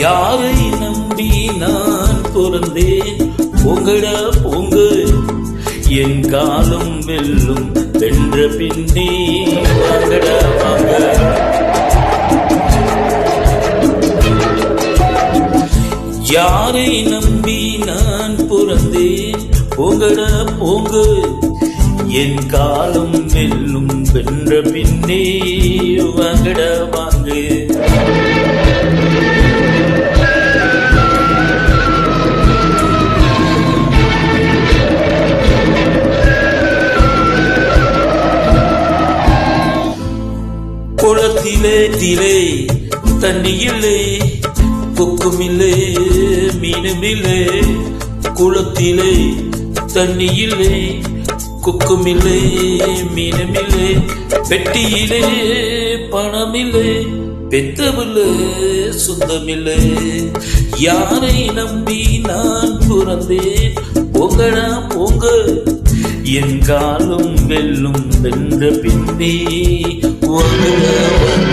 யாரை நம்பி நான் பிறந்தேன்? பொங்கடா பொங்க, என் காலம் வெல்லும் வென்ற பின்னே வாங்கடா வாங்க. யாரை நம்பி நான் பிறந்தேன்? பொங்கடா பொங்க, என் காலம் வெல்லும் வென்ற பின்னே வாங்கடா வாங்க. குளத்திலே திலே தண்ணியிலே கொக்குமில்லே மீனுமில்லே. குளத்திலே தண்ணியிலே கொக்குமில்லே மீனுமில்லே. பெட்டியிலே பணமில்லே பெத்தவில்லை சொந்தமில்லை. யாரை நம்பி நான் பிறந்தேன்? பொங்கடா பொங்க, என் காலம் வெல்லும் வென்ற பின்னே வாங்கடா வாங்க.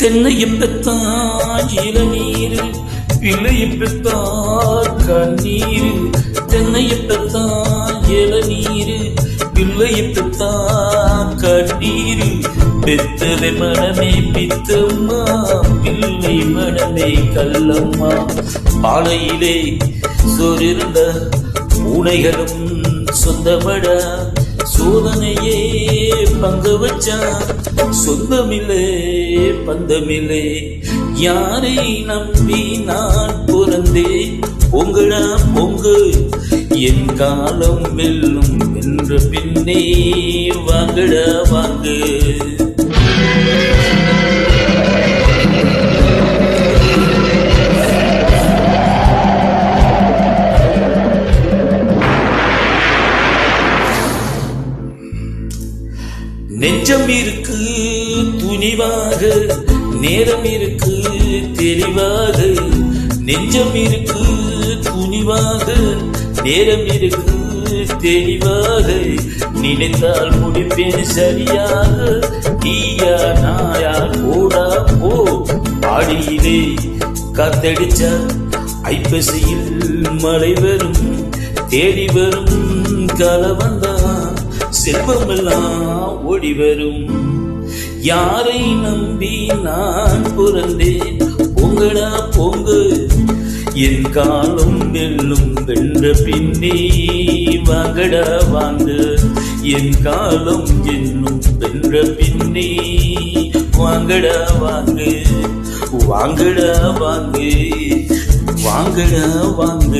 தென்னையும் பெத்தான் இளநீர், பிள்ளையும் பெத்தான் கண்ணீர். தென்னையும் பெத்தான் இளநீர், பிள்ளையும் பெத்தான் கண்ணீர். பெத்தலை மனமே பித்தம்மா, பிள்ளை மனமே கல்லம்மா. பானையிலே சோறிருந்த பூனைகளும் சொந்தமடா, சோதனையே பங்கு வச்சா சொந்தமில்லை பந்தமில்லை. யாரை நம்பி நான் பிறந்தேன்? பொங்கடா பொங்க, என் காலம் வெல்லும் வென்ற பின்னே வாங்கடா வாங்க. நெஞ்சம் இருக்கு துணிவாக, நேரம் இருக்கு தெளிவாக. நெஞ்சம் இருக்கு துணிவாக, நேரம் இருக்கு தெளிவாக. நினைத்தால் முடிப்பேன் சரியாக, நீயா நாயா போடா போ. பாடியிலே காத்தடிச்சா ஐப்பசியில் மழை வரும், தேடி வரும் காலவந்தான் செல்வமெல்லாம் ஓடி வரும். யாரை நம்பி நான் பிறந்தேன்? பொங்கடா பொங்க, என் காலம் வெல்லும் வென்ற பின்னே வாங்கடா வாங்க. என் காலம் என்னும் வென்ற பின்னே வாங்கடா வாங்க. வாங்கடா வாங்க, வாங்கடா வாங்க.